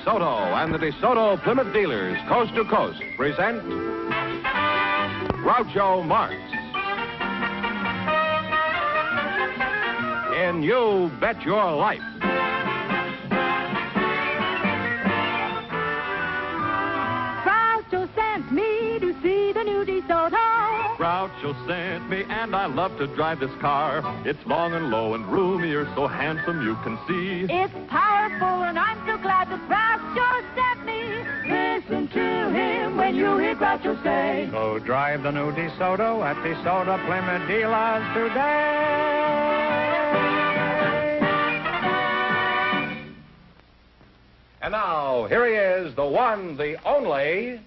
DeSoto and the DeSoto Plymouth dealers, coast to coast, present Groucho Marx in You Bet Your Life. Groucho sent me to see the new DeSoto. Groucho sent me, and I love to drive this car. It's long and low and roomier, so handsome you can see. It's powerful, and I'm so glad that Groucho sent me. Listen to him when you hear Groucho say, Go drive the new DeSoto at DeSoto Plymouth dealers today. And now, here he is, the one, the only...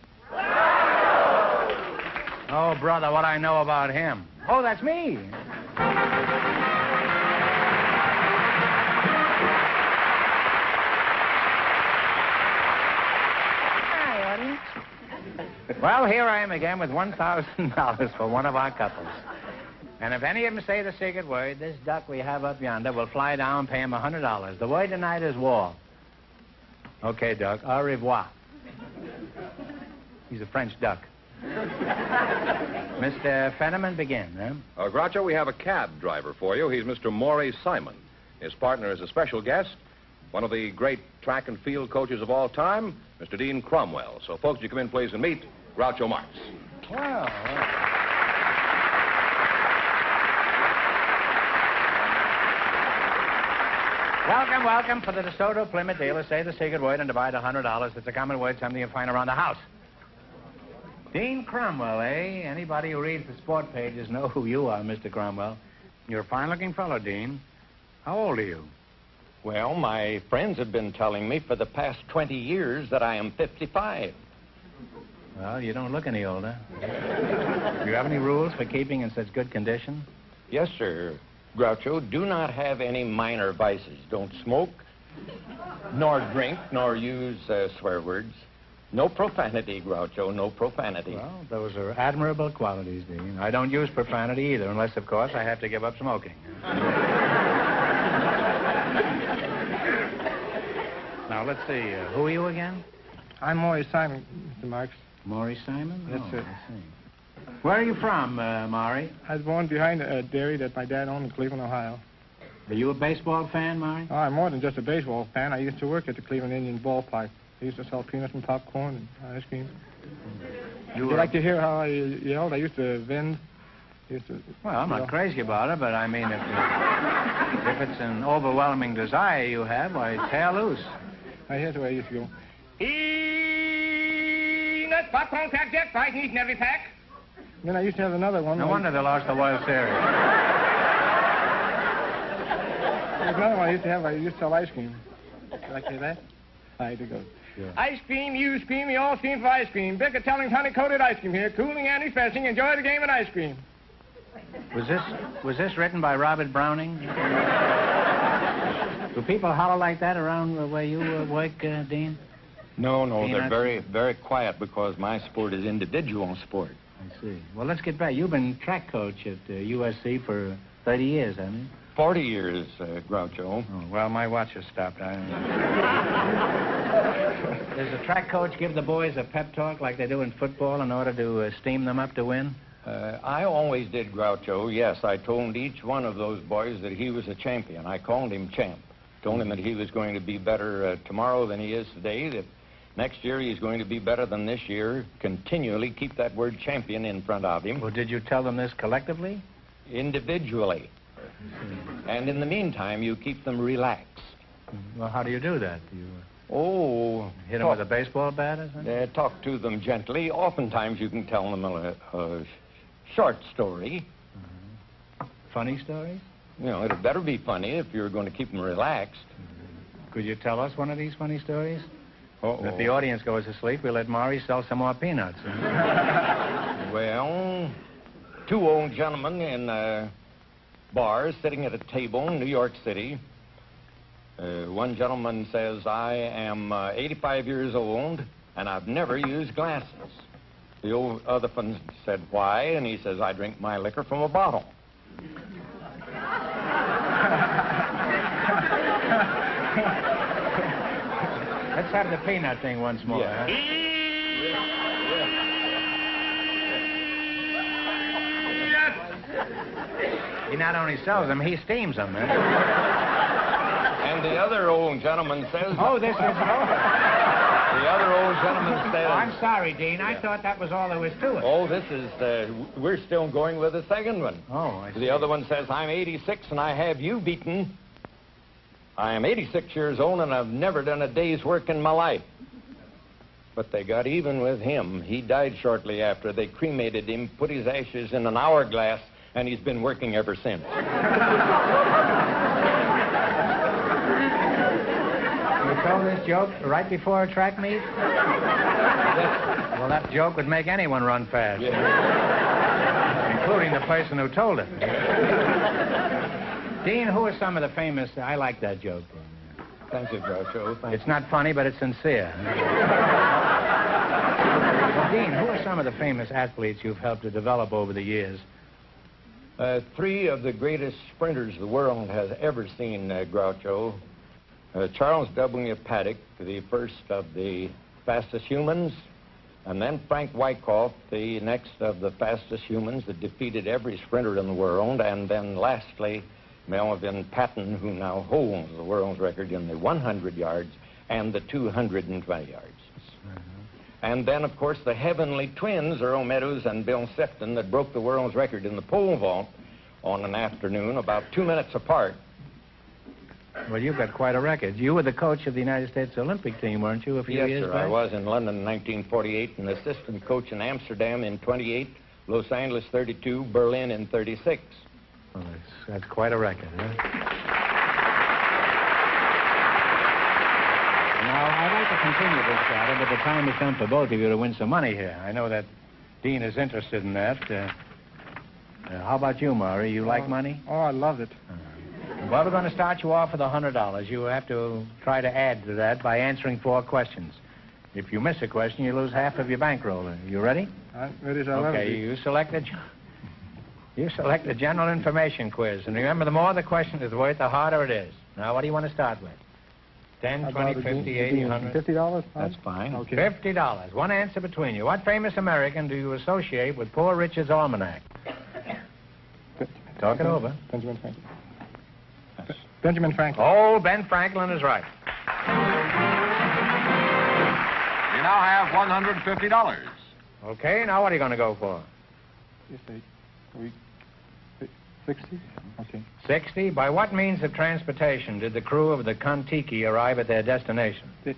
Oh, brother, what I know about him. Oh, that's me. Hi, audience. Well, here I am again with $1,000 for one of our couples. And if any of them say the secret word, this duck we have up yonder will fly down and pay him $100. The word tonight is war. Okay, Duck, au revoir. He's a French duck. Mr. Fenneman, begin, huh? Groucho, we have a cab driver for you. He's Mr. Maury Simon. His partner is a special guest, one of the great track and field coaches of all time, Mr. Dean Cromwell. So, folks, you come in, please, and meet Groucho Marx. Well. Welcome, welcome. For the DeSoto Plymouth dealer, say the secret word and divide $100. It's a common word, something you find around the house. Dean Cromwell, eh? Anybody who reads the sport pages know who you are, Mr. Cromwell. You're a fine-looking fellow, Dean. How old are you? Well, my friends have been telling me for the past 20 years that I am 55. Well, you don't look any older. Do you have any rules for keeping in such good condition? Yes, sir. Groucho, do not have any minor vices. Don't smoke, nor drink, nor use swear words. No profanity, Groucho, no profanity. Well, those are admirable qualities, Dean. I don't use profanity either, unless, of course, I have to give up smoking. Now, let's see. Who are you again? I'm Maury Simon, Mr. Marx. Maury Simon? That's it. I see. Where are you from, Maury? I was born behind a dairy that my dad owned in Cleveland, Ohio. Are you a baseball fan, Maury? Oh, I'm more than just a baseball fan. I used to work at the Cleveland Indian ballpark. I used to sell peanuts and popcorn and ice cream. Would you like to hear how I yelled? I used to vend. Well, I'm not crazy about it, but I mean, if it's an overwhelming desire you have, why, tear loose. Here's the way I used to go. Peanuts, popcorn, crackjack, fried meat in every pack. Then I used to have another one. No wonder they lost the World Series. There's another one I used to have. I used to sell ice cream. Would you like to hear that? I had to go. Sure. Ice cream, you scream, we all scream for ice cream. Bicker Telling's honey-coated ice cream here. Cooling and refreshing. Enjoy the game and ice cream. Was this written by Robert Browning? Do people holler like that around where you work, Dean? No, Peanuts? they're very, very quiet because my sport is individual sport. I see. Well, let's get back. You've been track coach at USC for 30 years, haven't you? 40 years, Groucho. Oh, well, my watch has stopped. Does the track coach give the boys a pep talk like they do in football in order to steam them up to win? I always did, Groucho. Yes, I told each one of those boys that he was a champion. I called him champ. Told him that he was going to be better tomorrow than he is today, that next year he's going to be better than this year. Continually keep that word champion in front of him. Well, did you tell them this collectively? Individually. And in the meantime, you keep them relaxed. Well, how do you do that? Do you hit them with a baseball bat or something? Talk to them gently. Oftentimes you can tell them a short story. Funny stories? You know, it better be funny if you're going to keep them relaxed. Could you tell us one of these funny stories? Uh-oh. If the audience goes to sleep, we'll let Maury sell some more peanuts. Well, two old gentlemen in bar sitting at a table in New York City. One gentleman says, I am 85 years old, and I've never used glasses. The other one said, why? And he says, I drink my liquor from a bottle. Let's have the peanut thing once more. Yeah. Huh? He not only sells them, he steams them. Huh? And the other old gentleman says... Oh, this is over. The other old gentleman says... Oh, I'm sorry, Dean. I thought that was all there was to it. Oh, this is... we're still going with the second one. Oh, I see. The other one says, I'm 86 and I have you beaten. I am 86 years old and I've never done a day's work in my life. But they got even with him. He died shortly after. They cremated him, put his ashes in an hourglass, and he's been working ever since. You told this joke right before a track meet? Well, that joke would make anyone run fast. Yeah. Including the person who told it. Dean, who are some of the famous... I like that joke. Thank you, Groucho. It's not funny, but it's sincere. Well, Dean, who are some of the famous athletes you've helped to develop over the years? Three of the greatest sprinters the world has ever seen, Groucho. Charles W. Paddock, the first of the fastest humans, and then Frank Wyckoff, the next of the fastest humans that defeated every sprinter in the world, and then lastly, Melvin Patton, who now holds the world's record in the 100 yards and the 220 yards. And then, of course, the heavenly twins, Earl Meadows and Bill Sefton, that broke the world's record in the pole vault on an afternoon about 2 minutes apart. Well, you've got quite a record. You were the coach of the United States Olympic team, weren't you, a few years Yes, sir. back? I was in London in 1948, and assistant coach in Amsterdam in 28, Los Angeles 32, Berlin in 36. Well, that's quite a record, huh? Now, I'd like to continue this battle, but the time has come for both of you to win some money here. I know that Dean is interested in that. How about you, Maury? You like money? Oh, I love it. Well, we're going to start you off with $100. You have to try to add to that by answering 4 questions. If you miss a question, you lose half of your bankroll. You ready? I'm ready as I'll ever Okay, be. you select the general information quiz. And remember, the more the question is worth, the harder it is. Now, what do you want to start with? 10, How 20, about 50, 80, 100? $50? That's fine. Okay. $50. One answer between you. What famous American do you associate with Poor Richard's Almanac? Talk it over. Benjamin Franklin. Benjamin Franklin. Oh, Ben Franklin is right. You now have $150. Okay, now what are you going to go for? You say, 60? Okay. 60. By what means of transportation did the crew of the Kon-Tiki arrive at their destination? It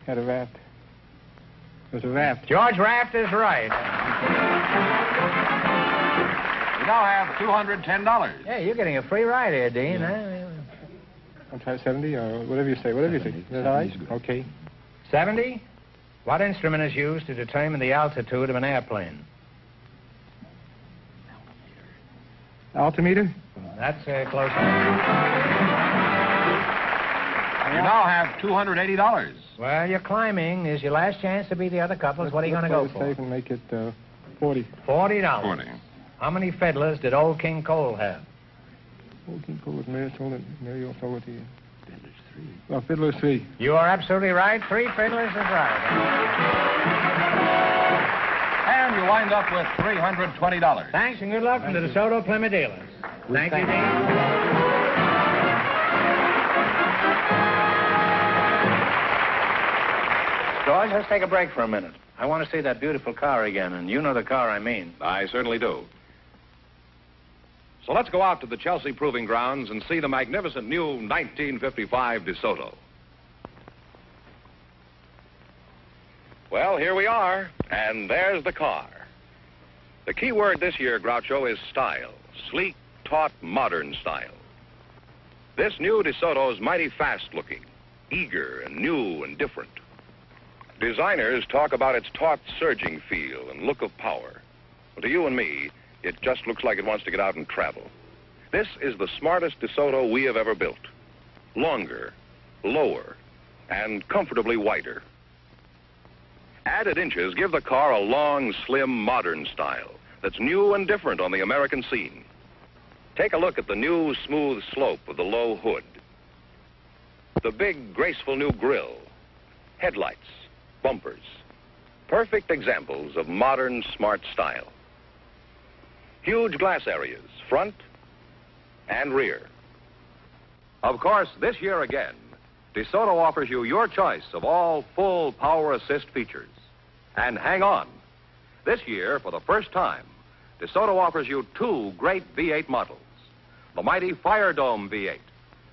had a raft. It was a raft. George Raft is right. You now have $210. Hey, you're getting a free ride here, Dean. Huh? I'll try 70 or whatever you say. Whatever you think. Is that all right? Okay. 70. What instrument is used to determine the altitude of an airplane? Altimeter? That's close. You now have $280. Well, you're climbing. Is your last chance to beat the other couples. What are you going to go Let's play for? it safe and make it 40. $40. 40. How many fiddlers did Old King Cole have? Old King Cole was Mary told it. Mary also told it to you. Fiddler's 3. Well, Fiddler's 3. You are absolutely right. 3 fiddlers is right. And you wind up with $320. Thanks and good luck from the DeSoto Plymouth dealers. Thank you, Dean. George, let's take a break for a minute. I want to see that beautiful car again, and you know the car I mean. I certainly do. So let's go out to the Chelsea Proving Grounds and see the magnificent new 1955 DeSoto. Well, here we are, and there's the car. The key word this year, Groucho, is style. Sleek, taut, modern style. This new DeSoto is mighty fast-looking, eager and new and different. Designers talk about its taut, surging feel and look of power. But to you and me, it just looks like it wants to get out and travel. This is the smartest DeSoto we have ever built. Longer, lower, and comfortably wider. Added inches give the car a long, slim, modern style that's new and different on the American scene. Take a look at the new, smooth slope of the low hood. The big, graceful new grille. headlights, bumpers. Perfect examples of modern smart style. Huge glass areas, front and rear. Of course, this year again, DeSoto offers you your choice of all full power assist features. And hang on. This year, for the first time, DeSoto offers you two great V8 models. The mighty Fire Dome V8,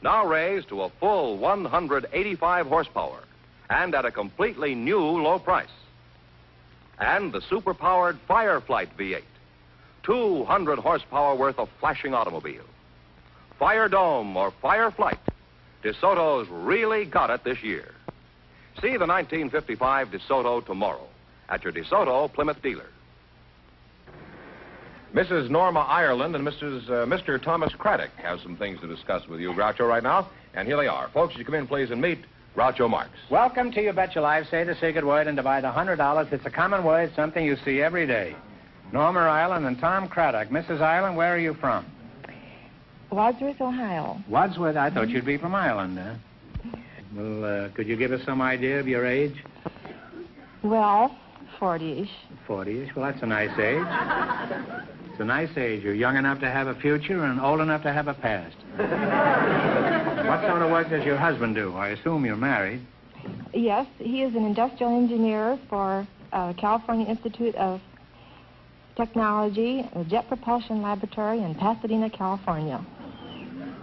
now raised to a full 185 horsepower and at a completely new low price. And the super-powered Fireflight V8, 200 horsepower worth of flashing automobile. Fire Dome or Fireflight, DeSoto's really got it this year. See the 1955 DeSoto tomorrow at your DeSoto Plymouth dealer. Mrs. Norma Ireland and Mr. Thomas Craddock have some things to discuss with you, Groucho, right now. And here they are. Folks, you come in, please, and meet Groucho Marx. Welcome to You Bet Your Life. Say the secret word and divide $100. It's a common word, something you see every day. Norma Ireland and Tom Craddock. Mrs. Ireland, where are you from? Wadsworth, Ohio. Wadsworth? I thought you'd be from Ireland, huh? Well, could you give us some idea of your age? Well, 40-ish. 40-ish? Well, that's a nice age. It's a nice age. You're young enough to have a future and old enough to have a past. What sort of work does your husband do? I assume you're married. Yes, he is an industrial engineer for California Institute of Technology, a Jet Propulsion Laboratory in Pasadena, California.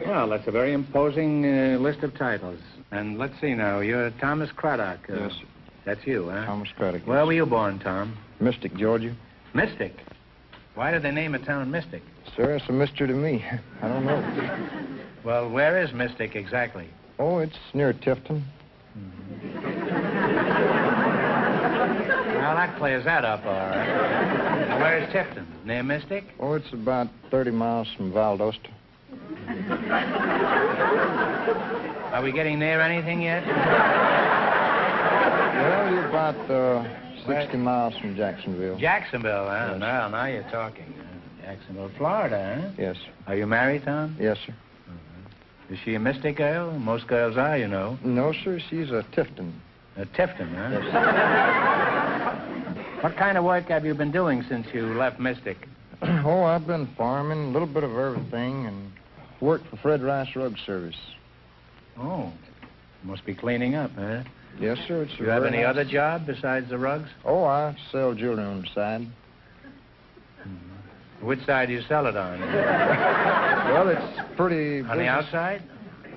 Well, that's a very imposing list of titles. And let's see now, you're Thomas Craddock. Yes, sir. That's you, huh? Thomas Craddock. Where were you born, Tom? Mystic, Georgia. Mystic? Why did they name a town Mystic? Sir, it's a mystery to me. I don't know. Well, where is Mystic exactly? Oh, it's near Tifton. Well, that clears that up, all right. Now, where is Tifton? Near Mystic? Oh, it's about 30 miles from Valdosta. Are we getting near anything yet? Well, you're about 60 miles from Jacksonville. Jacksonville, huh? Yes. Well, now you're talking. Jacksonville, Florida, huh? Yes. Are you married, Tom? Yes, sir. Is she a Mystic girl? Most girls are, you know. No, sir, she's a Tifton. A Tifton, huh? Yes. What kind of work have you been doing since you left Mystic? Oh, I've been farming, a little bit of everything, and worked for Fred Rice Rug Service. Oh, must be cleaning up, huh? Yes, sir. It's Do you have any other job besides the rugs? Oh, I sell jewelry on the side. Mm-hmm. Which side do you sell it on? Well, it's pretty... On the outside?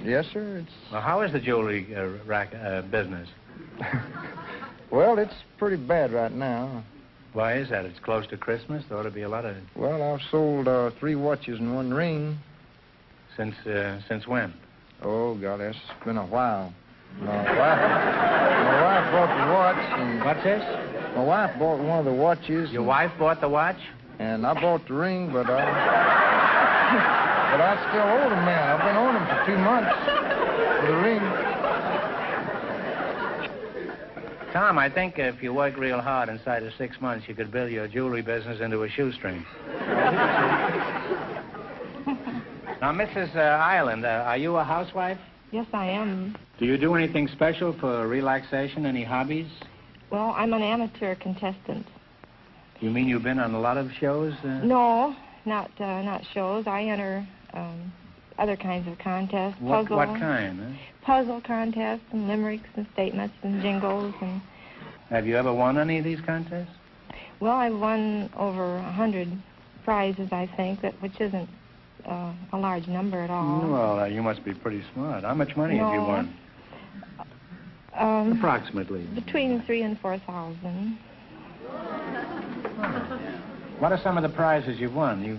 Yes, sir. It's... Well, how is the jewelry business? Well, it's pretty bad right now. Why is that? It's close to Christmas. There ought to be a lot of... Well, I've sold 3 watches and 1 ring. Since when? Oh, God, that's been a while. My wife bought the watch. And What's this? My wife bought one of the watches. Your wife bought the watch? And I bought the ring, but I still owe the man. I've been owing him for 2 months for the ring. Tom, I think if you work real hard inside of 6 months, you could build your jewelry business into a shoestring. Now, Mrs. Ireland, are you a housewife? Yes, I am. Do you do anything special for relaxation? Any hobbies? Well, I'm an amateur contestant. You mean you've been on a lot of shows? No, not shows. I enter other kinds of contests. What kind? Huh? Puzzle contests and limericks and statements and jingles and... Have you ever won any of these contests? Well, I've won over 100 prizes, I think, which isn't a large number at all. Well, you must be pretty smart. How much money have you won? Approximately. Between 3,000 and 4,000. What are some of the prizes you've won? You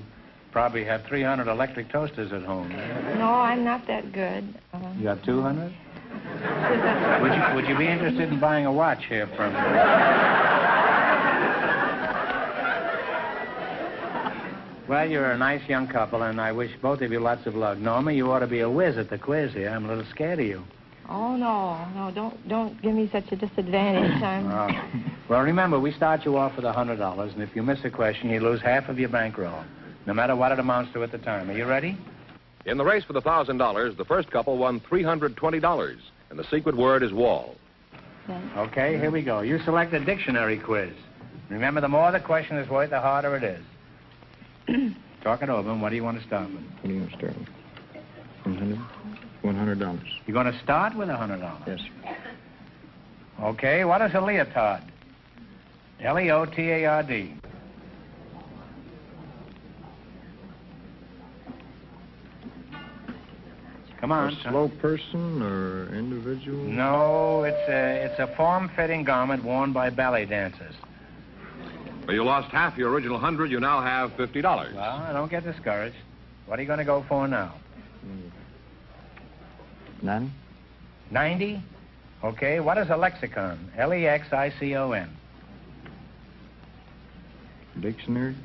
probably have 300 electric toasters at home. No, I'm not that good. You have 200? Would you be interested in buying a watch here from me? Well, you're a nice young couple, and I wish both of you lots of luck. Norma, you ought to be a whiz at the quiz here. I'm a little scared of you. Oh, no, don't give me such a disadvantage. Well, remember, we start you off with $100, and if you miss a question, you lose half of your bankroll, no matter what it amounts to at the time. Are you ready? In the race for the $1,000, the first couple won $320, and the secret word is wall. Okay, here we go. You select a dictionary quiz. Remember, the more the question is worth, the harder it is. Talk it over, and what do you want to start with? What do you want to start with? $100. You're going to start with $100? Yes. Okay, what is a leotard? Leotard. Come on. A slow person or individual? No, it's a form-fitting garment worn by ballet dancers. Well, you lost half your original 100. You now have $50. Well, don't get discouraged. What are you going to go for now? None? 90? Okay, what is a lexicon? Lexicon. Dictionary?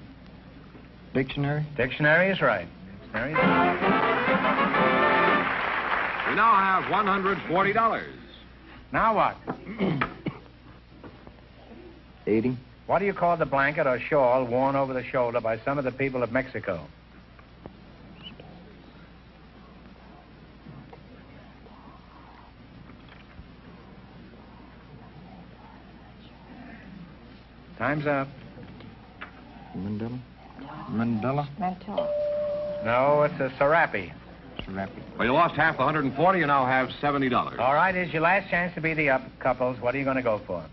Dictionary? Dictionary is right. Dictionary is right. You now have $140. Now what? 80? What do you call the blanket or shawl worn over the shoulder by some of the people of Mexico? Time's up. Mandela? Mandela? No, it's a serape. Well, you lost half the 140. You now have $70. All right, here's your last chance to be the up couples. What are you going to go for?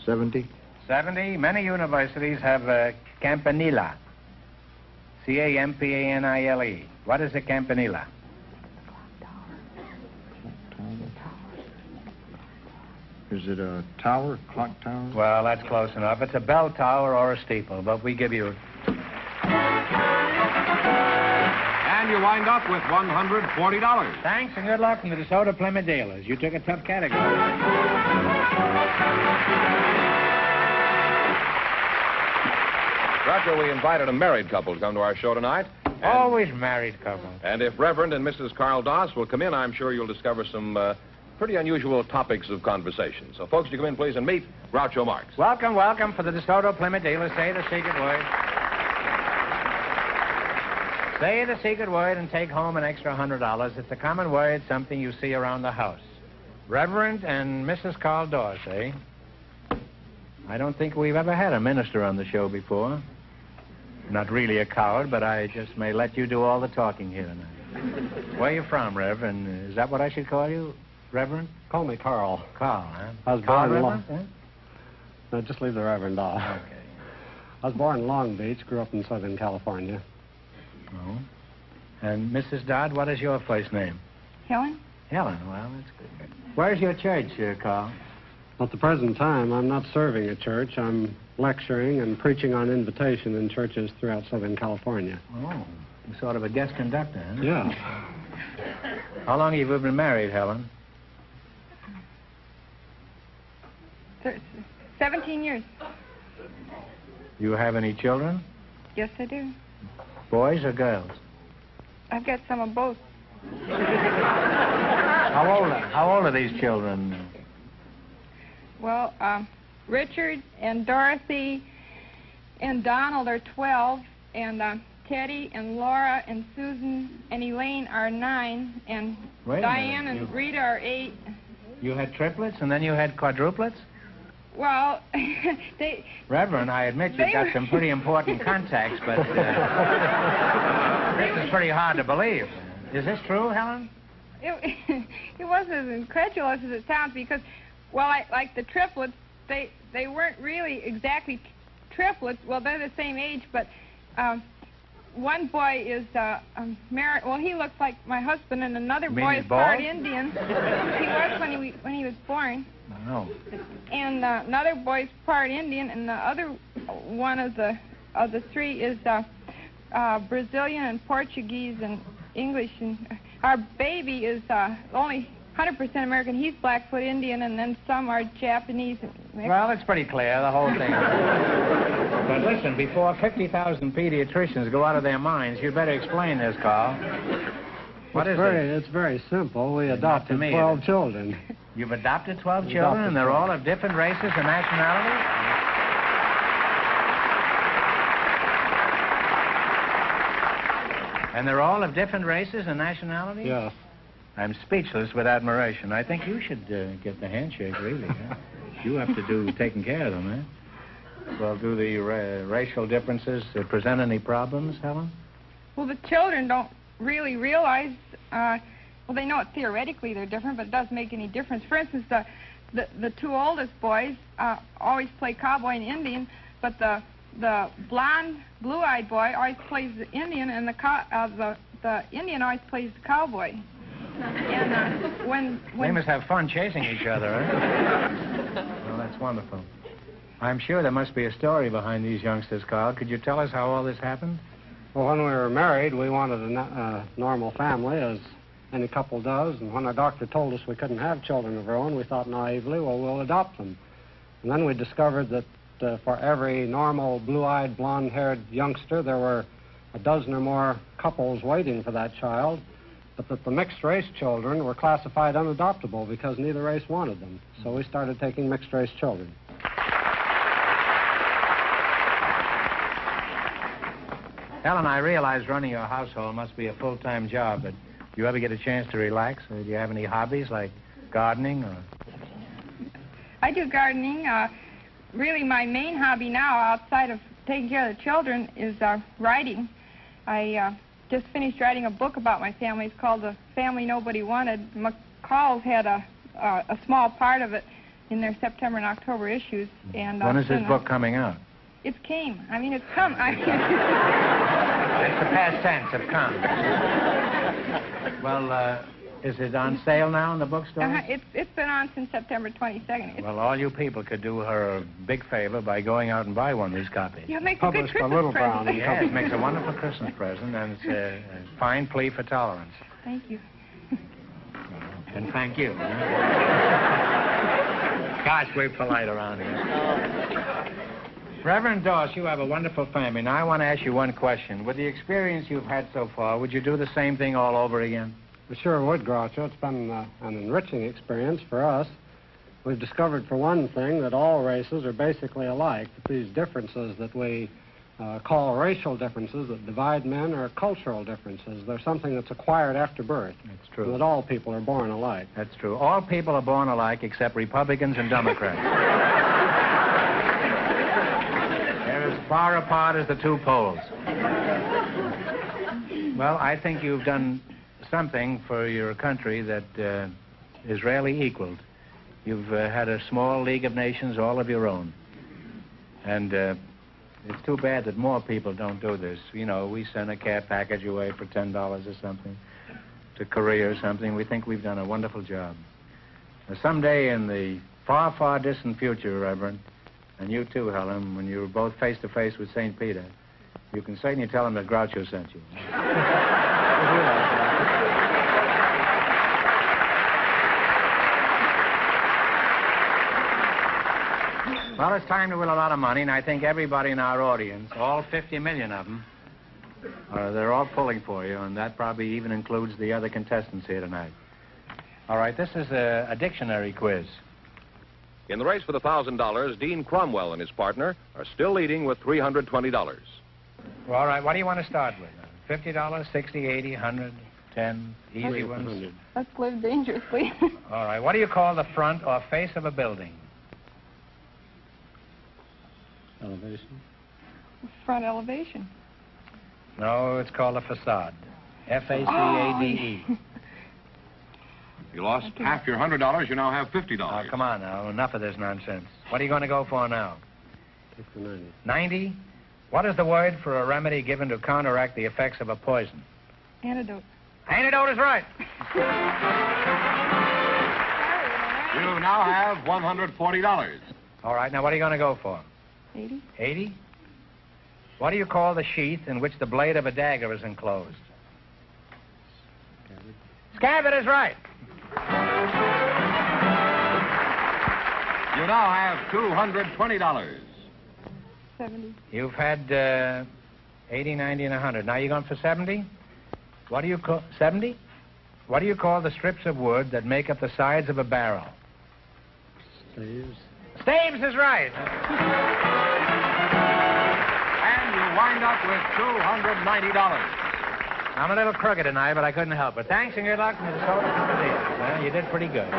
70? 70. Many universities have a campanile. Campanile. What is a campanile? Is it a tower, clock tower? Well, that's close enough. It's a bell tower or a steeple, but we give you... And you wind up with $140. Thanks and good luck from the DeSoto Plymouth dealers. You took a tough category. Groucho, we invited a married couple to come to our show tonight. Always married couples. And if Reverend and Mrs. Carl Doss will come in, I'm sure you'll discover some pretty unusual topics of conversation. So, folks, you come in, please, and meet Groucho Marx. Welcome, welcome for the DeSoto Plymouth dealers. Say the secret word. Say the secret word and take home an extra $100. It's a common word, something you see around the house. Reverend and Mrs. Carl Doss, eh? I don't think we've ever had a minister on the show before. Not really a coward, but I just may let you do all the talking here tonight. Where are you from, Reverend? Is that what I should call you, Reverend? Call me Carl. Carl, huh? I was Carl born in Reverend? Long... No, just leave the Reverend off. Okay. I was born in Long Beach, grew up in Southern California. Oh. And Mrs. Dodd, what is your first name? Helen? Helen. Well, that's good. Where's your church, Carl? At the present time, I'm not serving a church. I'm lecturing and preaching on invitation in churches throughout Southern California. Oh, you're sort of a guest conductor, huh? Yeah. How long have you been married, Helen? 17 years. You have any children? Yes, I do. Boys or girls? I've got some of both. How old are these children? Well, Richard and Dorothy and Donald are 12, and Teddy and Laura and Susan and Elaine are 9, and Diane and Rita are 8. You had triplets and then you had quadruplets? Well, they... Reverend, I admit you've got some pretty important contacts, but this is pretty hard to believe. Is this true, Helen? It wasn't as incredulous as it sounds because, well, like the triplets, they weren't really exactly triplets. Well, they're the same age, but one boy is married. Well, he looks like my husband, and another boy is part Indian. He was when he was born. Oh. And another boy's part Indian, and the other one of the three is Brazilian and Portuguese and English. And our baby is only 100% American. He's Blackfoot Indian, and then some are Japanese. Well, it's pretty clear, the whole thing. But listen, before 50,000 pediatricians go out of their minds, you'd better explain this, Carl. What is it? It's very simple. We adopted 12 children. You've adopted 12 children, and they're all of different races and nationalities? And they're all of different races and nationalities? Yes. I'm speechless with admiration. I think you should get the handshake, really. Huh? You have to do taking care of them, eh? Well, do the racial differences present any problems, Helen? Well, the children don't really realize, well, they know it theoretically they're different, but it doesn't make any difference. For instance, the two oldest boys always play cowboy and Indian, but the blonde, blue-eyed boy always plays the Indian, and the Indian always plays the cowboy. And when they must have fun chasing each other, eh? Well, that's wonderful. I'm sure there must be a story behind these youngsters, Carl. Could you tell us how all this happened? Well, when we were married, we wanted a normal family, as any couple does. And when our doctor told us we couldn't have children of our own, we thought naively, well, we'll adopt them. And then we discovered that for every normal, blue-eyed, blonde-haired youngster, there were a dozen or more couples waiting for that child, but that the mixed-race children were classified unadoptable because neither race wanted them. So we started taking mixed-race children. Helen, I realize running your household must be a full-time job, but do you ever get a chance to relax? Or do you have any hobbies like gardening? Or... I do gardening. Really, my main hobby now, outside of taking care of the children, is writing. I just finished writing a book about my family. It's called The Family Nobody Wanted. McCall's had a small part of it in their September and October issues. And when is this book coming out? It came. I mean, it's come. It's the past tense of come. Well, is it on sale now in the bookstore? It's been on since September 22nd. Well, all you people could do her a big favor by going out and buy one of these copies. You'll make a good Christmas present. Yeah, it makes a wonderful Christmas present, and it's a fine plea for tolerance. Thank you. And thank you. Gosh, we're polite around here. Reverend Doss, you have a wonderful family. Now, I want to ask you one question. With the experience you've had so far, would you do the same thing all over again? We sure would, Groucho. It's been an enriching experience for us. We've discovered, for one thing, that all races are basically alike. That these differences that we call racial differences that divide men are cultural differences. They're something that's acquired after birth. That's true. And that all people are born alike. That's true. All people are born alike except Republicans and Democrats. They're as far apart as the two poles. Well, I think you've done something for your country that is rarely equaled. You've had a small League of Nations all of your own. And it's too bad that more people don't do this. You know, we send a care package away for $10 or something to Korea or something. We think we've done a wonderful job. Now, someday in the far, far distant future, Reverend, and you too, Helen, when you're both face-to-face with St. Peter, you can certainly tell him that Groucho sent you. Well, it's time to win a lot of money, and I think everybody in our audience, all 50 million of them, they're all pulling for you, and that probably even includes the other contestants here tonight. All right, this is a dictionary quiz. In the race for the $1,000, Dean Cromwell and his partner are still leading with $320. Well, all right, what do you want to start with? $50, $60, $80, $100, $10, easy ones? Let's live dangerously. All right, what do you call the front or face of a building? Elevation. Front elevation. No, it's called a facade. F-A-C-A-D-E. You lost half your $100. You now have $50. Oh, come on now. Enough of this nonsense. What are you going to go for now? 90. 90? What is the word for a remedy given to counteract the effects of a poison? Antidote. Antidote is right. You now have $140. All right, now what are you going to go for? 80. 80? What do you call the sheath in which the blade of a dagger is enclosed? Scabbard is right. You now have $220. 70. You've had 80, 90, and 100. Now you're going for 70? What do you call... 70? What do you call the strips of wood that make up the sides of a barrel? Staves. Staves is right. And you wind up with $290. I'm a little crooked tonight, but I couldn't help it. Thanks and good luck from the DeSoto Plymouth Dealers. You did pretty good.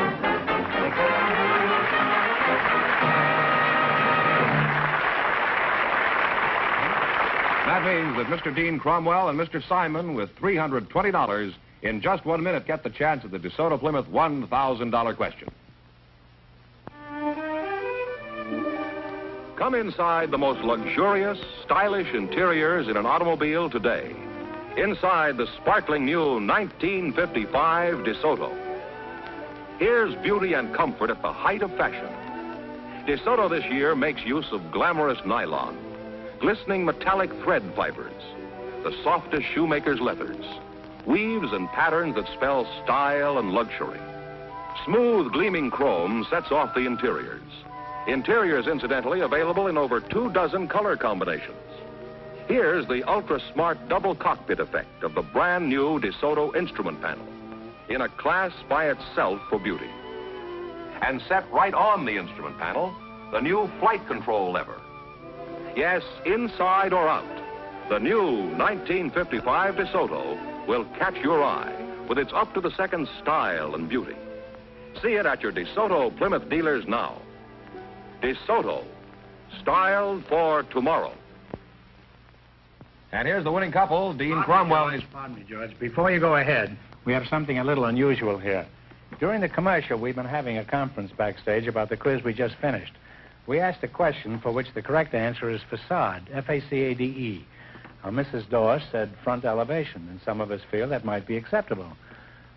That means that Mr. Dean Cromwell and Mr. Simon, with $320 in just 1 minute, get the chance at the DeSoto Plymouth $1,000 question. Come inside the most luxurious, stylish interiors in an automobile today. Inside the sparkling new 1955 DeSoto. Here's beauty and comfort at the height of fashion. DeSoto this year makes use of glamorous nylon, glistening metallic thread fibers, the softest shoemaker's leathers, weaves and patterns that spell style and luxury. Smooth, gleaming chrome sets off the interiors. Interiors, incidentally, available in over 24 color combinations. Here's the ultra-smart double cockpit effect of the brand new DeSoto instrument panel, in a class by itself for beauty. And set right on the instrument panel, the new flight control lever. Yes, inside or out, the new 1955 DeSoto will catch your eye with its up-to-the-second style and beauty. See it at your DeSoto Plymouth dealers now. DeSoto, styled for tomorrow. And here's the winning couple, Dean Cromwell and his... Pardon me, George. Before you go ahead, we have something a little unusual here. During the commercial, we've been having a conference backstage about the quiz we just finished. We asked a question for which the correct answer is facade, F-A-C-A-D-E. Mrs. Dorr said front elevation, and some of us feel that might be acceptable.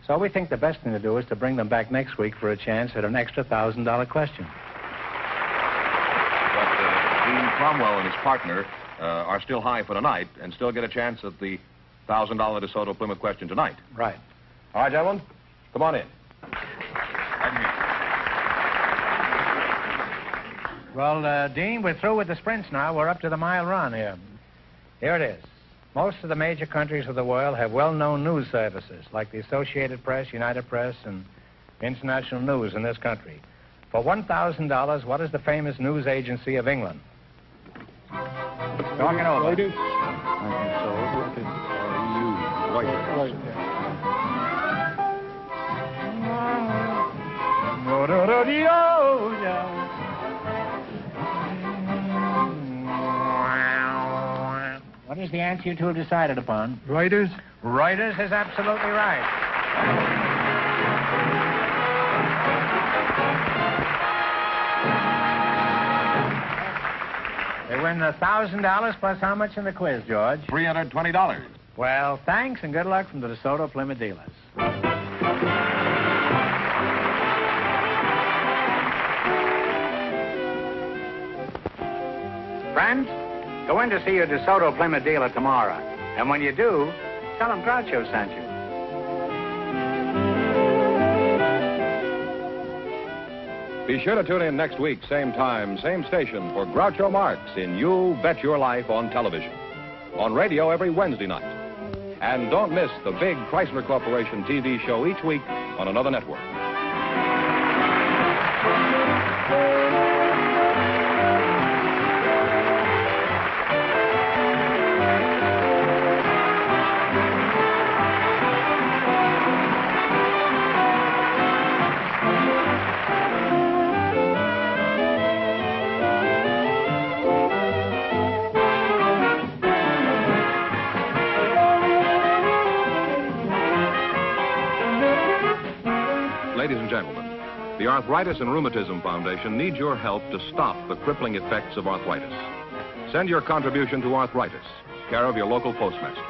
So we think the best thing to do is to bring them back next week for a chance at an extra $1,000 question. But Dean Cromwell and his partner are still high for tonight and still get a chance at the $1,000 DeSoto Plymouth question tonight. Right. All right, gentlemen, come on in. Well, Dean, we're through with the sprints now. We're up to the mile run here. Here it is. Most of the major countries of the world have well-known news services, like the Associated Press, United Press, and International News in this country. For $1,000, what is the famous news agency of England? Talk it over. Reuters? What is the answer you two have decided upon? Reuters? Reuters is absolutely right. They win $1,000 plus how much in the quiz, George? $320. Well, thanks and good luck from the DeSoto Plymouth dealers. Friends, go in to see your DeSoto Plymouth dealer tomorrow. And when you do, tell them Groucho sent you. Be sure to tune in next week, same time, same station, for Groucho Marx in You Bet Your Life on television. On radio every Wednesday night. And don't miss the big Chrysler Corporation TV show each week on another network. Ladies and gentlemen, the Arthritis and Rheumatism Foundation needs your help to stop the crippling effects of arthritis. Send your contribution to Arthritis, care of your local postmaster.